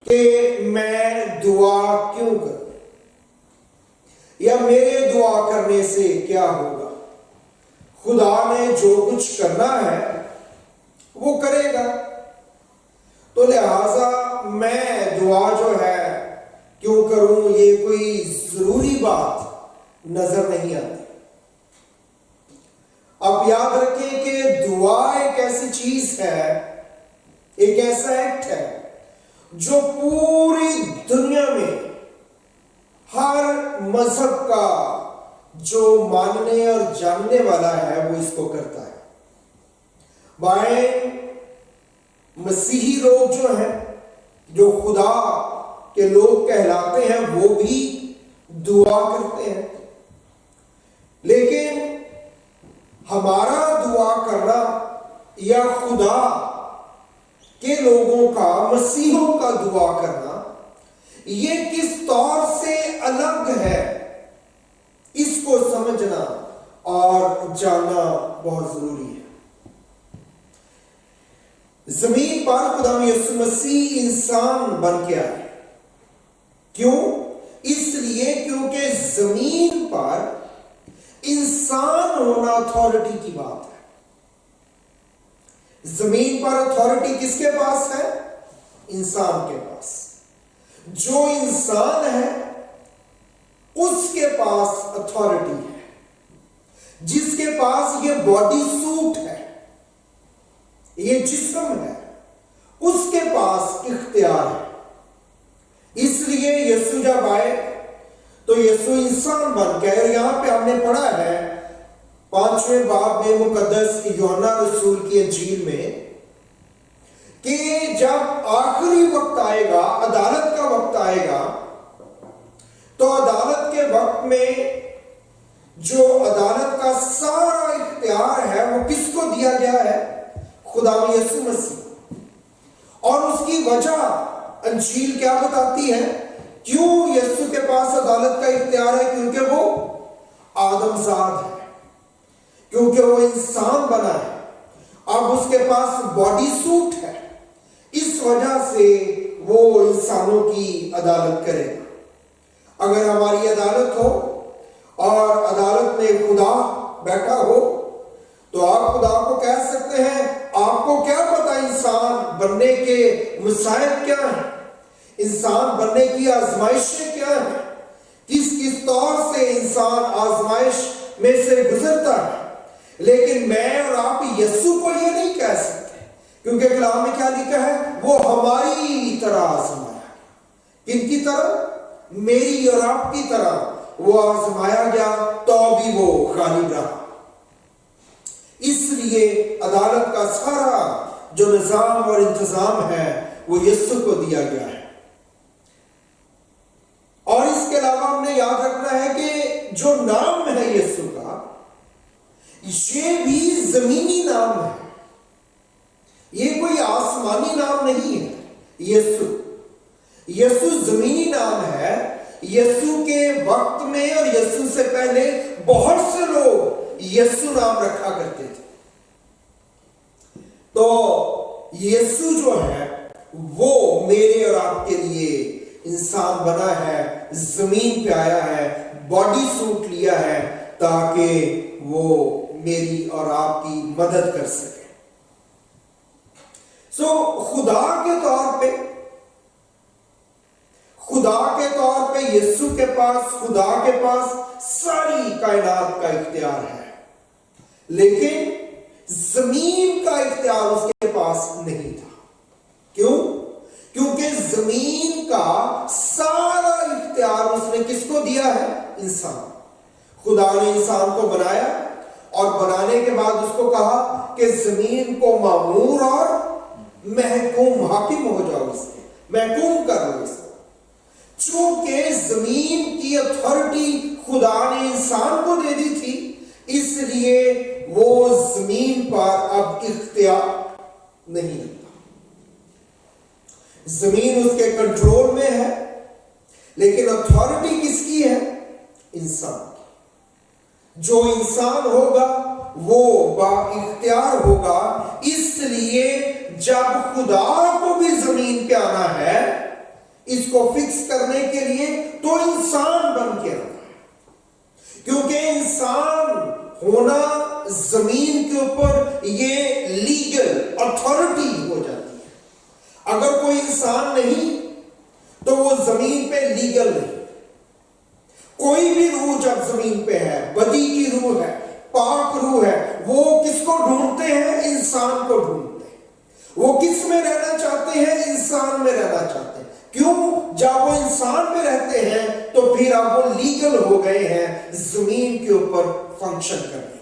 کہ میں دعا کیوں کروں یا میرے دعا کرنے سے کیا ہوگا؟ خدا نے جو کچھ کرنا ہے وہ کرے گا، تو لہذا میں دعا جو ہے کیوں کروں، یہ کوئی ضروری بات نظر نہیں آتی۔ اب یاد رکھیں کہ دعا ایک ایسی چیز ہے، ایک ایسا ایکٹ ہے جو پوری دنیا میں ہر مذہب کا جو ماننے اور جاننے والا ہے وہ اس کو کرتا ہے۔ بائیں مسیحی لوگ جو ہیں، جو خدا کے لوگ کہلاتے ہیں، وہ بھی دعا کرتے ہیں، لیکن ہمارا دعا کرنا یا خدا کے لوگوں کا، مسیحوں کا دعا کرنا، یہ کس طور سے الگ ہے، اس کو سمجھنا اور جاننا بہت ضروری ہے۔ زمین پر خدا یسوع مسیح انسان بن کے آئے۔ کیوں؟ اس لیے کیونکہ زمین پر انسان ہونا اتھارٹی کی بات ہے۔ زمین پر اتھارٹی کس کے پاس ہے؟ انسان کے پاس۔ جو انسان ہے اس کے پاس اتھارٹی ہے، جس کے پاس یہ باڈی سوٹ ہے، یہ جسم ہے، اس کے پاس اختیار ہے۔ اس لیے یسوع جب آئے تو یسوع انسان بن کے، اور یہاں پہ ہم نے پڑھا ہے 5ویں باب میں مقدس یوحنا رسول کی انجیل میں کہ جب آخری وقت آئے گا، عدالت کا وقت آئے گا، تو عدالت کے وقت میں جو عدالت کا سارا اختیار ہے وہ کس کو دیا گیا ہے؟ خدا یسوع مسیح۔ اور اس کی وجہ انجیل کیا بتاتی ہے؟ کیوں یسوع کے پاس عدالت کا اختیار ہے؟ کیونکہ وہ آدم زاد ہے، کیونکہ وہ انسان بنا ہے، اب اس کے پاس باڈی سوٹ ہے، اس وجہ سے وہ انسانوں کی عدالت کرے گا۔ اگر ہماری عدالت ہو اور عدالت میں خدا بیٹھا ہو تو آپ خدا کو کہہ سکتے ہیں آپ کو کیا پتا انسان بننے کے مصائب کیا ہیں، انسان بننے کی آزمائشیں کیا ہیں، کس کس طور سے انسان آزمائش میں سے گزرتا ہے، لیکن میں اور آپ یسوع کو یہ نہیں کہہ سکتے، کیونکہ کلام میں کیا لکھا ہے؟ وہ ہماری طرح آزمایا۔ کن کی طرح؟ میری اور آپ کی طرح وہ آزمایا گیا، تو بھی وہ غالب رہا۔ اس لیے عدالت کا سارا جو نظام اور انتظام ہے وہ یسوع کو دیا گیا ہے۔ اور اس کے علاوہ ہم نے یاد رکھنا ہے کہ جو نام ہے یسوع کا، یہ بھی زمینی نام ہے، یہ کوئی آسمانی نام نہیں ہے۔ یسوع زمینی نام ہے۔ یسوع کے وقت میں اور یسوع سے پہلے بہت سے لوگ یسوع نام رکھا کرتے تھے۔ تو یسوع جو ہے وہ میرے اور آپ کے لیے انسان بنا ہے، زمین پہ آیا ہے، باڈی سوٹ لیا ہے تاکہ وہ میری اور آپ کی مدد کر سکے۔ خدا کے طور پہ یسوع کے پاس، خدا کے پاس ساری کائنات کا اختیار ہے، لیکن زمین کا اختیار اس کے پاس نہیں تھا۔ کیوں؟ کیونکہ زمین کا سارا اختیار اس نے کس کو دیا ہے؟ انسان۔ خدا نے انسان کو بنایا اور بنانے کے بعد اس کو کہا کہ زمین کو معمور اور محکوم، حاکم ہو جاؤ، اس کے محکوم کر لو اس کو۔ چونکہ زمین کی اتھارٹی خدا نے انسان کو دے دی تھی، اس لیے وہ زمین پر اب اختیار نہیں رکھتا۔ زمین اس کے کنٹرول میں ہے، لیکن اتھارٹی کس کی ہے؟ انسان کی۔ جو انسان ہوگا وہ با اختیار ہوگا۔ اس لیے جب خدا کو بھی زمین پہ آنا ہے اس کو فکس کرنے کے لیے تو انسان بن کے رہا، کیونکہ انسان ہونا زمین کے اوپر یہ لیگل اتھارٹی ہو جاتی ہے۔ اگر کوئی انسان نہیں تو وہ زمین پہ لیگل نہیں۔ کوئی بھی روح جب زمین پہ ہے، بدی کی روح ہے، پاک روح ہے، وہ کس کو ڈھونڈتے ہیں؟ انسان کو ڈھونڈتے ہیں۔ وہ کس میں رہنا چاہتے ہیں؟ انسان میں رہنا چاہتے ہیں۔ کیوں؟ جب وہ انسان میں رہتے ہیں تو پھر اب وہ لیگل ہو گئے ہیں زمین کے اوپر فنکشن کرنے۔